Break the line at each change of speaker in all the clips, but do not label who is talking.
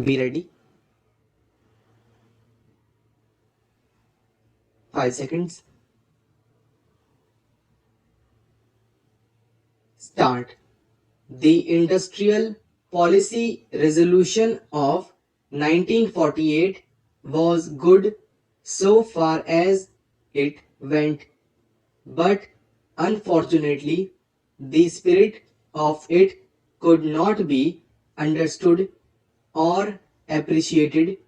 Be ready. 5 seconds. Start. The Industrial Policy Resolution of 1948 was good so far as it went, but unfortunately, the spirit of it could not be understood or appreciated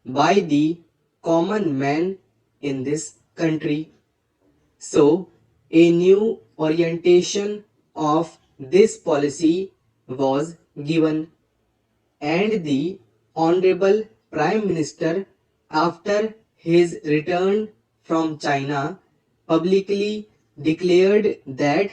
by the common man in this country. So, a new orientation of this policy was given, and the Honorable Prime Minister, after his return from China, publicly declared that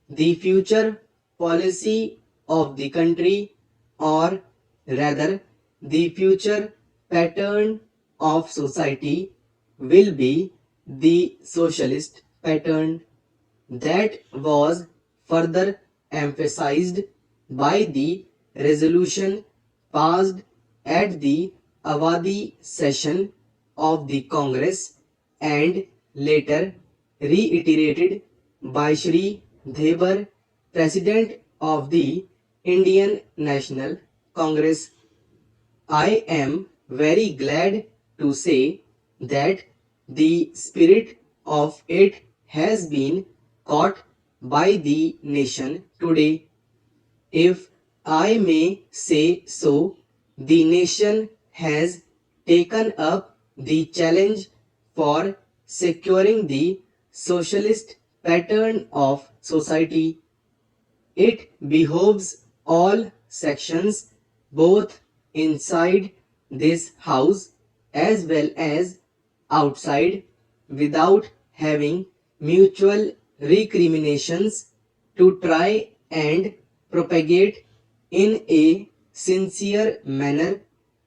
the future policy of the country, or rather, the future pattern of society, will be the socialist pattern. That was further emphasized by the resolution passed at the Avadi session of the Congress and later reiterated by Shri Debar, President of the Indian National Congress. I am very glad to say that the spirit of it has been caught by the nation today. If I may say so, the nation has taken up the challenge for securing the socialist pattern of society. It behoves all sections, both inside this house as well as outside, without having mutual recriminations, to try and propagate in a sincere manner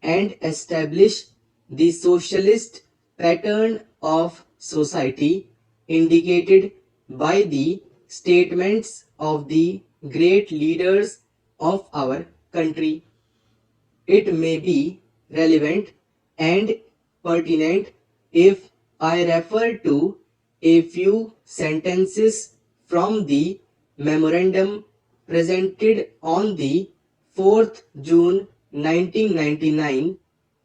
and establish the socialist pattern of society indicated by the statements of the great leaders of our country. It may be relevant and pertinent if I refer to a few sentences from the memorandum presented on the 4th June 1999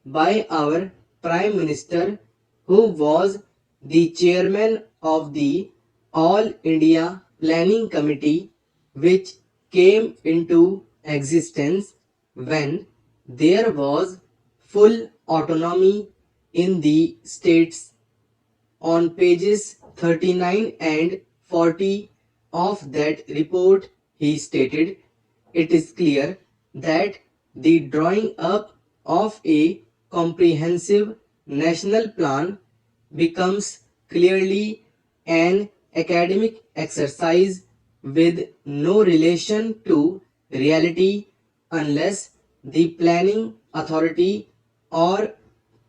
by our Prime Minister, who was the chairman of the All India Planning Committee, which came into existence when there was full autonomy in the states. On pages 39 and 40 of that report, he stated, it is clear that the drawing up of a comprehensive national plan becomes clearly an academic exercise with no relation to reality unless the planning authority or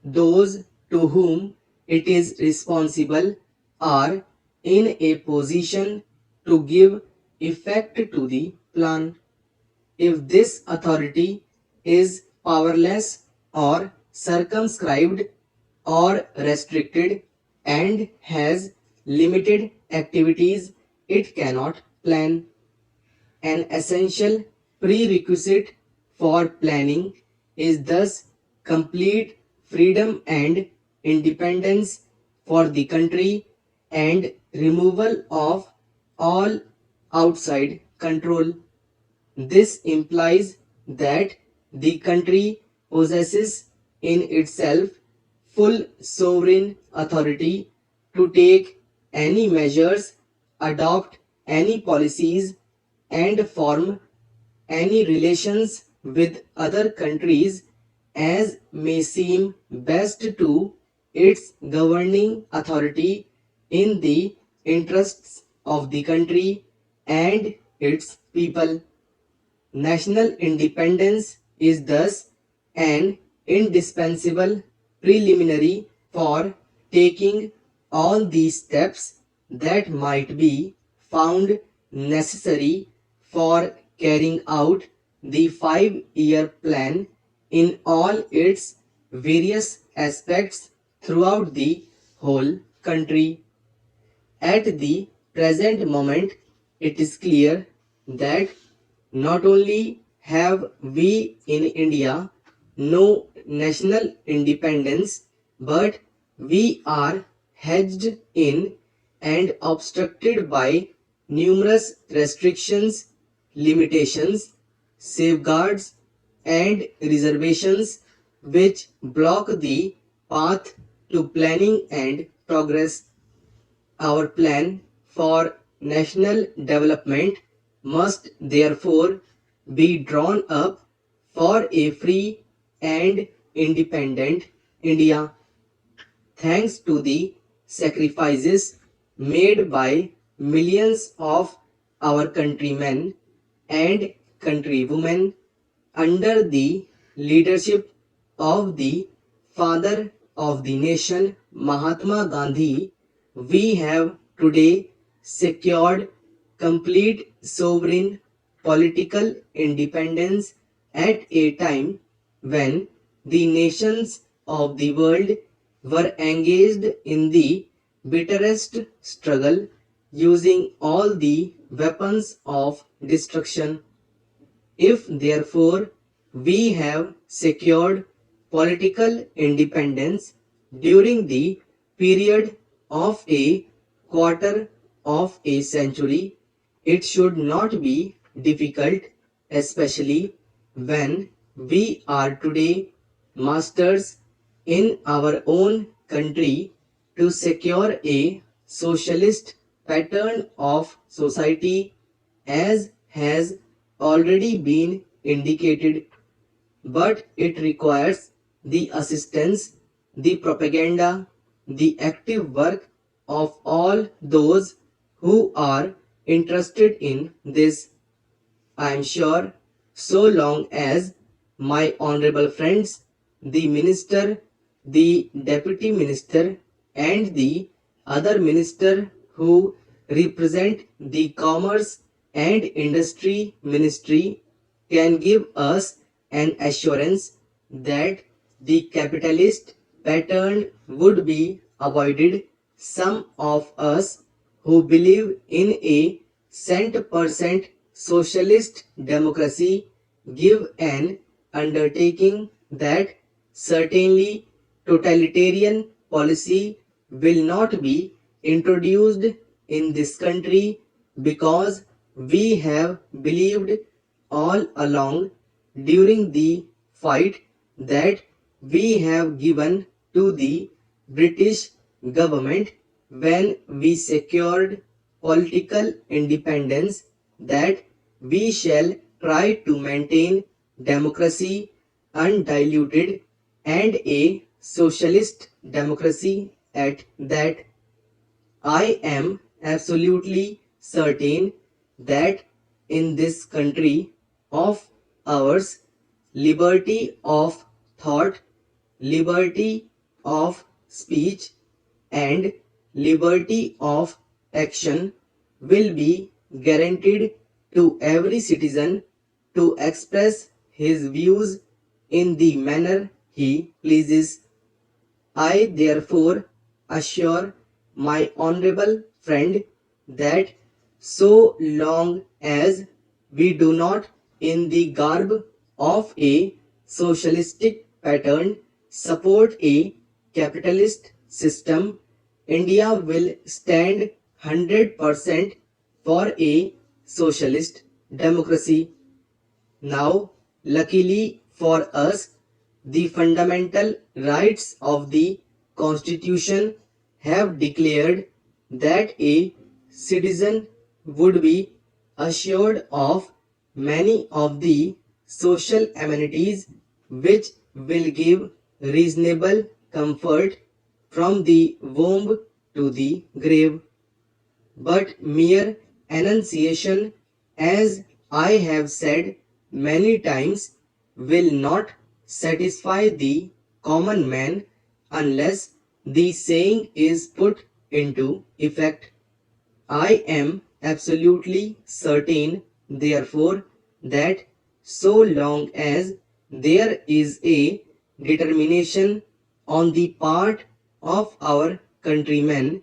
those to whom it is responsible are in a position to give effect to the plan. If this authority is powerless or circumscribed or restricted and has limited activities, it cannot plan. An essential prerequisite for planning is thus complete freedom and independence for the country and removal of all outside control. This implies that the country possesses in itself full sovereign authority to take any measures, adopt any policies, and form any relations with other countries as may seem best to its governing authority in the interests of the country and its people. National independence is thus an indispensable preliminary for taking all these steps that might be found necessary for carrying out the 5-year plan in all its various aspects throughout the whole country. At the present moment, it is clear that not only have we in India no national independence, but we are hedged in and obstructed by numerous restrictions, limitations, safeguards, and reservations which block the path to planning and progress. Our plan for national development must therefore be drawn up for a free and independent India. Thanks to the sacrifices made by millions of our countrymen and countrywomen under the leadership of the father of the nation, Mahatma Gandhi, we have today secured complete sovereign political independence at a time when the nations of the world were engaged in the bitterest struggle using all the weapons of destruction. If therefore we have secured political independence during the period of a quarter of a century, it should not be difficult, especially when we are today masters in our own country, to secure a socialist pattern of society as has already been indicated, but it requires the assistance, the propaganda, the active work of all those who are interested in this. I am sure so long as my honorable friends, the minister, the deputy minister, and the other minister who represent the commerce and industry ministry can give us an assurance that the capitalist pattern would be avoided, some of us who believe in a cent% socialist democracy give an undertaking that certainly totalitarian policy will not be introduced in this country, because we have believed all along during the fight that we have given to the British government when we secured political independence, that we shall try to maintain democracy undiluted and a socialist democracy at that. I am absolutely certain that in this country of ours, liberty of thought, liberty of speech, and liberty of action will be guaranteed to every citizen to express his views in the manner he pleases. I therefore assure my honorable friend that so long as we do not, in the garb of a socialistic pattern, support a capitalist system, India will stand 100% for a socialist democracy. Now, luckily for us, the fundamental rights of the Constitution have declared that a citizen would be assured of many of the social amenities which will give reasonable comfort from the womb to the grave. But mere enunciation, as I have said many times, will not satisfy the common man unless the saying is put into effect. I am absolutely certain, therefore, that so long as there is a determination on the part of our countrymen,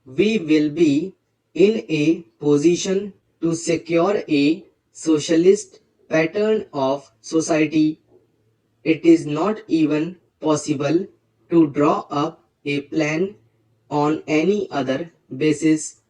we will be in a position to secure a socialist pattern of society. It is not even possible to draw up a plan on any other basis